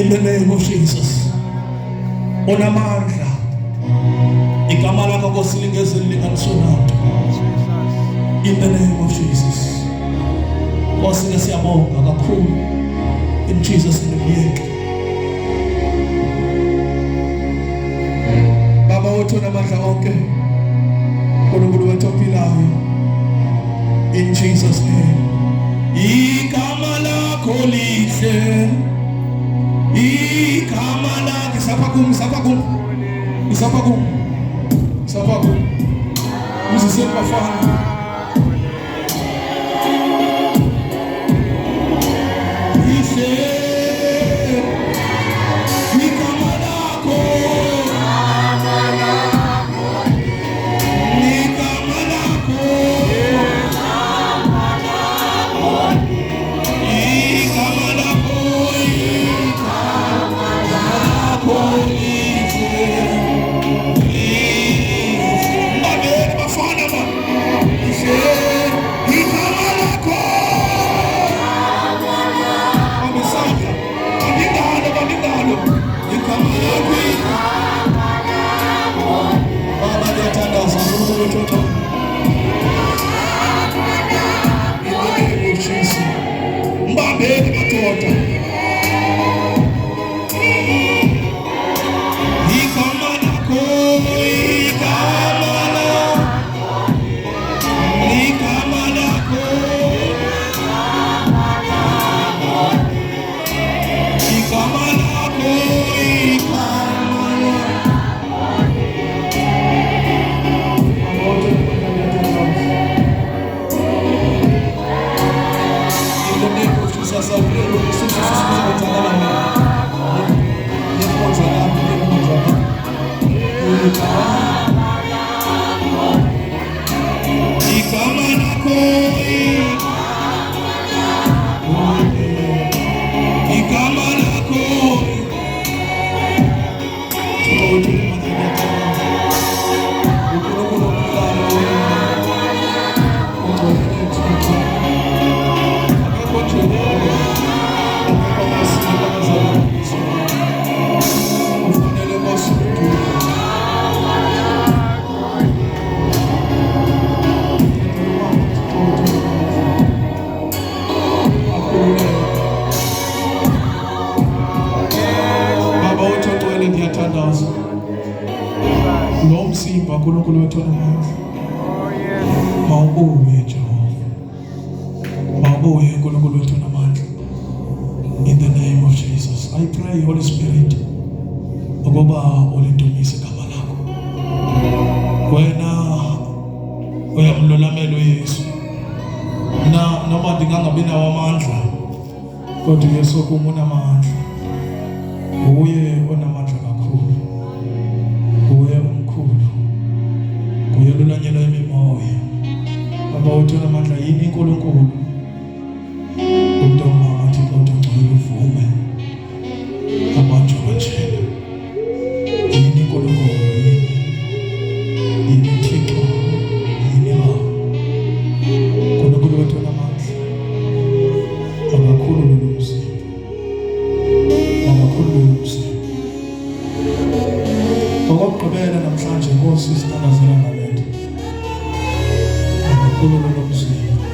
In the name of Jesus. Unamandla. Igama lakho kosilingezeli linganisonado. In the name of Jesus. Nkosi siyabonga kakhulu. In Jesus name. Baba wethu namandla onke. Nkulunkulu wethu ophilayo. In Jesus name. Igama lakho lihle. Igama lakho isapakum. Mziseni bafana. Nkulunkulu wethu namandla. Mawubuye Jehova. Mawubuye Nkulunkulu wethu namandla. In the name of Jesus. I pray Holy Spirit. Ukuba ulidumise igama lakho. Wena uyamlolamela uYesu. Noma ndingangabi nawo amandla. Kodwa Yesu kumunamandla. Uye onamandla kakhulu. Uye umkhulu. Uyelulanyela imimoya. Baba wethu namandla yini inkulunkulu. Umntoma athi kodwa ngicela uvume. Abantu bajela. Yini inkulunkulu yini. Yini Thixo. Yini Baba. Nkulunkulu wethu namandla. Akakhulu lomzimba. Akakhulu lomzimba. Ngokugqibela namhlanje Nkosi sithandazela ngalento. Akakhulu lomzimba.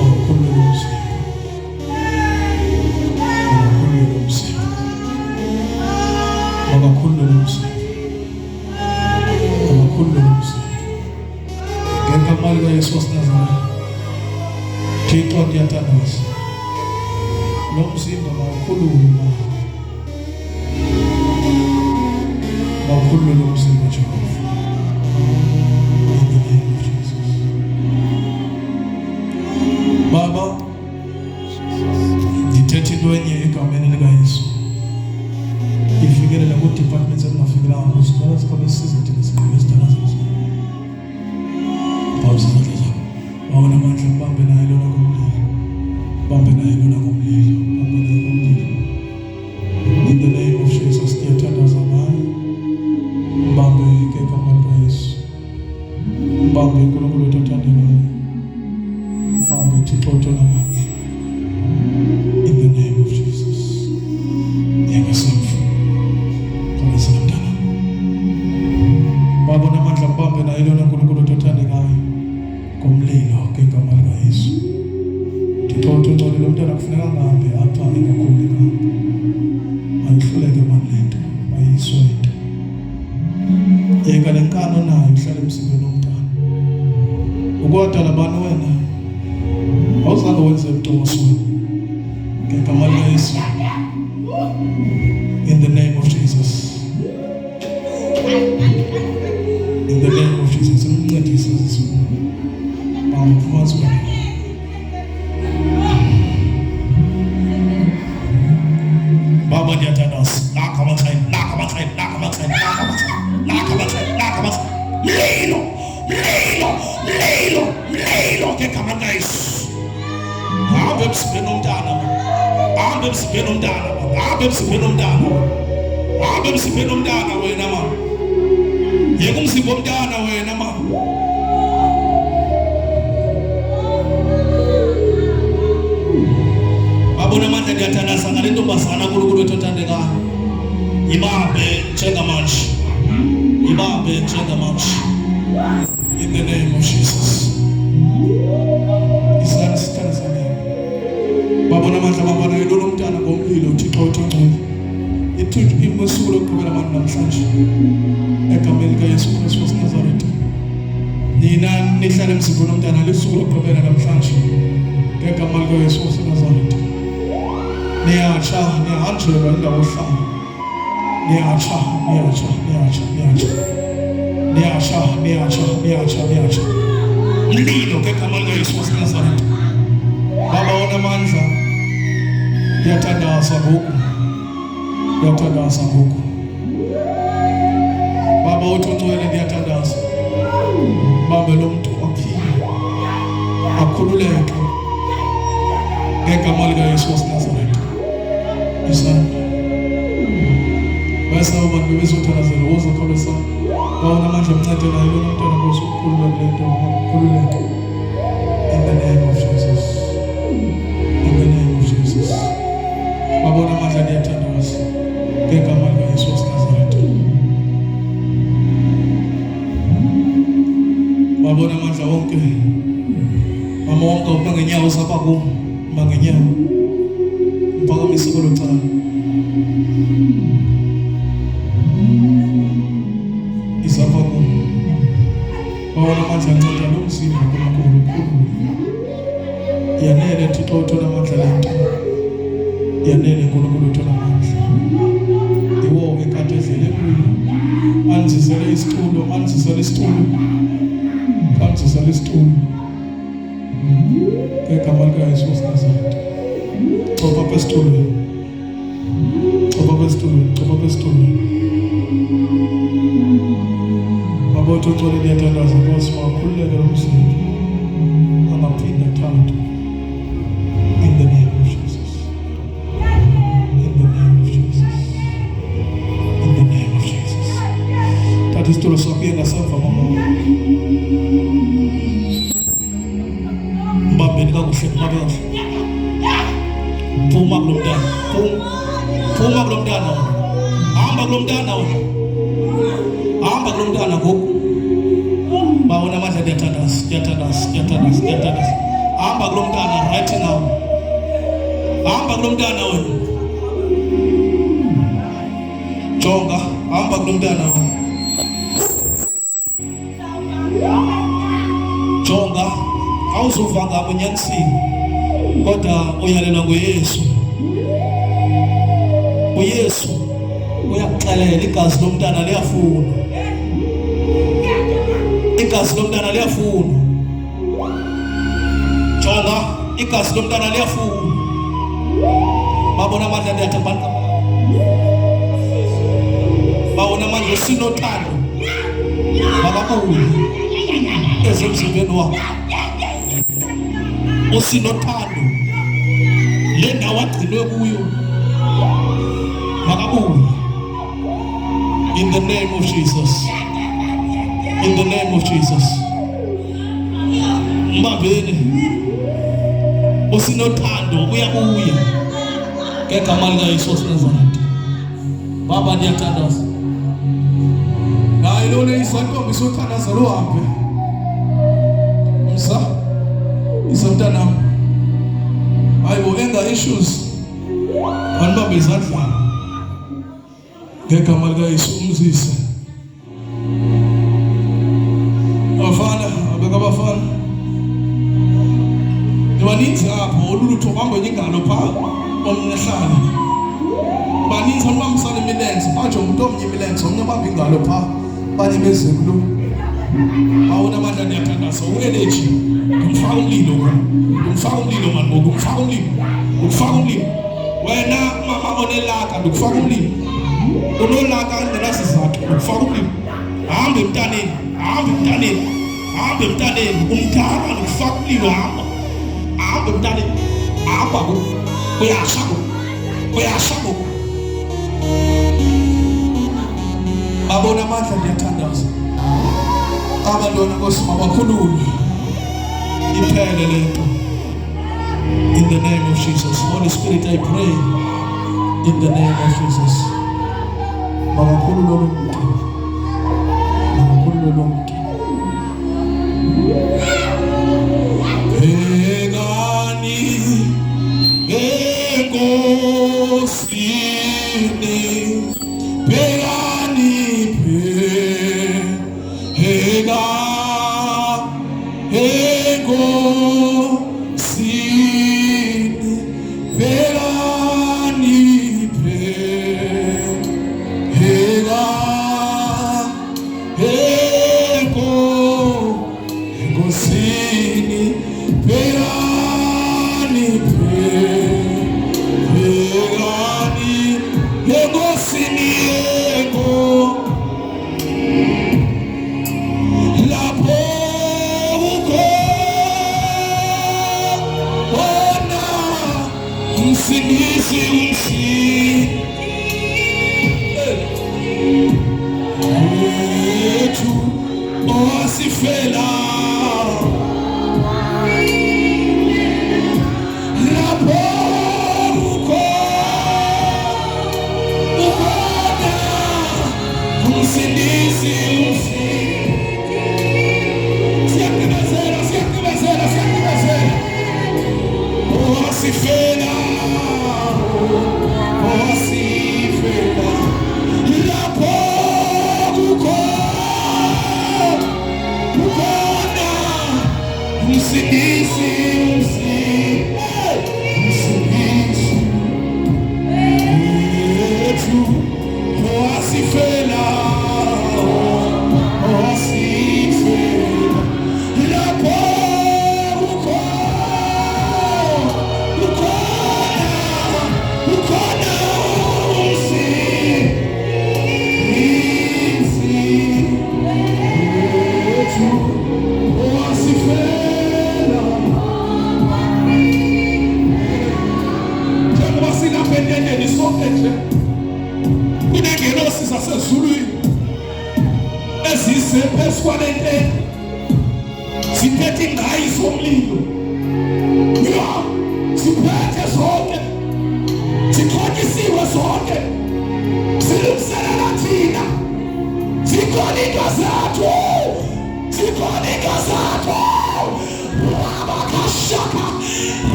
Akakhulu lomzimba. Akakhulu lomzimba. Akakhulu lomzimba. Akakhulu lomzimba. Ngegama likaYesu waseNazareth. Thixo ndiyathandaza. Lo mzimba mawukhulume. Mawukhulume lo mzimba Jehova. In the name of Jesus. Baba, ndithethe into enye egameni likaYesu. Ifikelela ku-departments ezingafikelanga kuzo. Ngala sikhabe size thina siqhubeke isithandazo sakho. Baba izandla zakho. Wawona amandla ubambe naye lona komlilo. Bambe naye lona komlilo. Bambe naye komlilo. In the name of Jesus, ndiyathandaza naye. Bambe igama likaYesu. Bambe uNkulunkulu wethu othandekayo. Bambe Thixo namandla. In the ayihluleke manje lento ayiswete yeka lenkano nayo uhlala emzimbeni womntana ukodwa labani wena awuzange wenze ubuqotho ngegama likaYesu in the name of Jesus. In the name of Jesus, umncedise Yesu. Bamfumazi wena. Baba ndiyatandaza. Nakho amakhaya. Lelo ngegama likaYesu. Hambe emzimbeni womntana. Hambe emzimbeni womntana wena mama. Yeka umzimba womntana wena mama. Babona amandla ndiyathandaza ngale ntombazana uNkulunkulu wethu othandekayo. Ibambe njengamanje. In the name of Jesus. Isana sithandazane. Babona amandla babona yilo mntana ngomlilo uThixo uthongcwele. Ithuthi imasuku lokugqibela manje namhlanje. Egameni likaYesu Kristu waseNazaretha. Nina nihlala emzimbeni womntana lesuku lokugqibela namhlanje. Ngegama likaYesu waseNazaretha. Niyahanjelwa indawo ohlala. Niyatsha. Mlilo ngegama likaYesu waseNazaretha. Baba wona amandla. Ndiyathandaza ngoku. Baba uthongcwele ndiyathandaza. Baba lo muntu aphile. Akhululeke. Ngegama likaYesu waseNazaretha. Isandla. Bese abantu bezothandazela wozokholosa. Bawona amandla amncede naye lo mntwana Nkosi ukukhululeka lento. Akhululeke. In the name of Jesus. Babona amandla ndiyathandaza. Ngegama likaYesu waseNazaretha. Babona amandla wonke. Mama wonke uba ngenyawo zapha kum. Uba ngenyawo. Mphakamisa kolo cala. Izapha kum. Babona amandla anceda lo mzimba kumakhulu. Yanele Thixo uthola amandla lento. Yanele uNkulunkulu uthola amandla. Iwo ekade edlele kuyo. Anzisele isitulo. Ngegama likaYesu waseNazaretha. Cofa pesitulweni. Baba uthongcwele ndiyathandaza Nkosi makhululeke lo mzimba. Angaphinde athathe. In the name of Jesus. Thatha isitulo sakho uye ngasemva mama. Mbambeni kakuhle. Phuma kulo mntana. Hamba kulo mntana ngoku. Bawona amandla ndiyathandaza. Hamba kulo mntana right now. Hamba kulo mntana wena. Jonga, hamba kulo mntana wena. Jonga, awuzuvanga kunyanisini. Kodwa uyalelwa nguYesu. uYesu uyakuxelela igazi lomntana liyafuna. Igazi lomntana liyafuna. Jonga, igazi lomntana liyafuna. Babona amandla ndiyathabana. Babona amandla usinothando. Makabuye ezemzimbeni wakho. Usinothando. Le ndawo agcinwe kuyo. Makabuye. In the name of Jesus. In the name of Jesus. Mbambeni. Usinothando uyabuya. Ngegama likaYesu waseNazaretha. Baba ndiyathandaza. Hayi lona isonto isothandaza lo hambe. Isomntana. Hayi bo enga issues. Anibambe izandla. ngegama likaYesu umzise. Abafana, abekabafana. Baninzi apho olulutho bambonye ingalo phaa omnehlala. Baninzi abambisana imilenze, batsho umuntu omnye imilenze, omnye bamba ingalo phaa, banye bezekulo. Awunamandla ndiyathandaza, u-energy. Ngumfaka umlilo man, ngumfaka umlilo. Wena mama onelaka, ndikufaka umlilo. Unolaka ngenasizathu, ndikufaka umlilo. Hamba emntaneni. Umntana ndikufaka umlilo, hamba emntaneni. Hamba uyasha go. Babona amandla ndiyathandaza. Abantwana Nkosi mabakhululwe. Iphele lento. In the name of Jesus. Holy Spirit, I pray in the name of Jesus. Mabakhululwe lo muntu. Pegani enkosini, pegani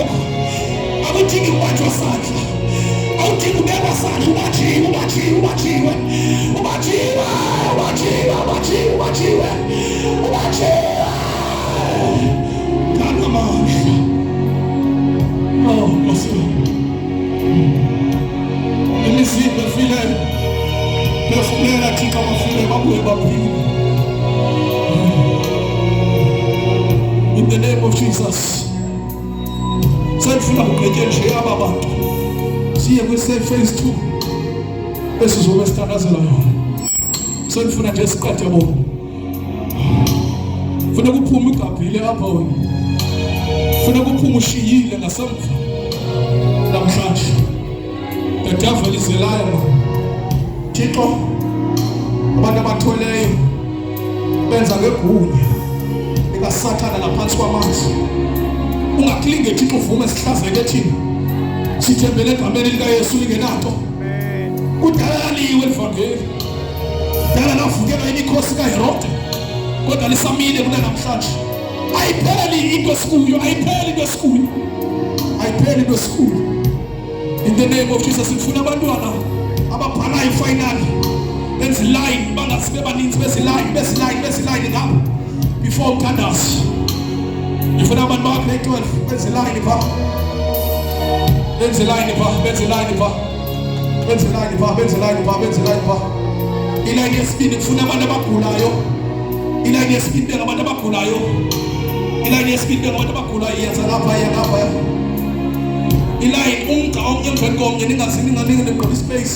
ubanjwa, awudingi ubanjwa sandla, awudingi ubekwa sandla. Ubanjiwe. Kanamandla. Oh, Nkosi. Imizimba efileyo, phefumlela Thixo abafile babuye baphile. In the name of Jesus. Sendifuna kugqitye nje aba bantu siye phase 2 esizobe sithandazela yona. Sendifuna nje siqede bona. Funa kuphuma igabhile apha wena. Funa kuphuma ushiyile ngasemva namhlanje. The devil is a liar, man. Thixo abantu abatholeyo benza ngegunya likaSathana laphansi kwamanzi. Ungaklinge Thixo uvume sihlazeke thina sithembele egameni likaYesu lingenato. Kudaliwe livangeli, dala lavukela imikhosi kaHerode, kodwa lisamile kuna namhlanje. Ayipheli into esikuyo. In the name of Jesus, sifuna abantwana ababhalayo finally benze line, bangasibe baninzi bezi-line ngapha before umthandazo. Ngifuna abantu bakhe 12 benze line pha. Iline yesibini ngifuna abantu abagulayo. Yenza lapha iline umqa omnye emveni komnye ninganikho space.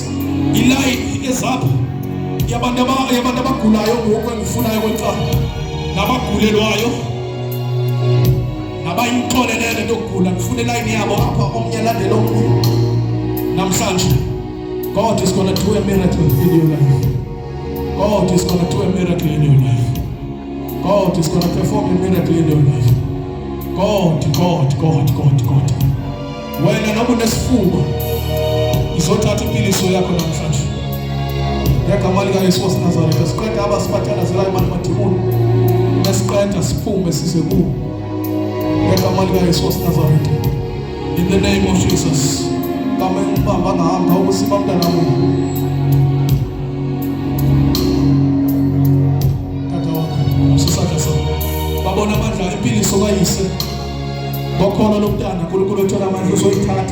Iline ezapha yabantu abagulayo ngoku engifunayo kwencala nabagulelwayo nabayixolelele into yokugula. Ngifuna iline yabo apha omnye landela omnye namhlanje. God is going to do a miracle in your life. God is going to do a miracle in your life. God is going to perform a miracle in your life. God. Wena noma unesifuba izothatha impiliso yakho namhlanje. Ngegama likaYesu waseNazaretha siqeda abasiphathelazelayo madimoni. Mesiqeda siphume size kuwo. Ngegama likaYesu waseNazaretha. In the name of Jesus. Kama umbamba ngahamba ukusiba mntana wami. Tata wakho sisakhe sakho. Babona amandla impiliso kayise. Bokhona lomntana uNkulunkulu ethola amandla uzoyithatha.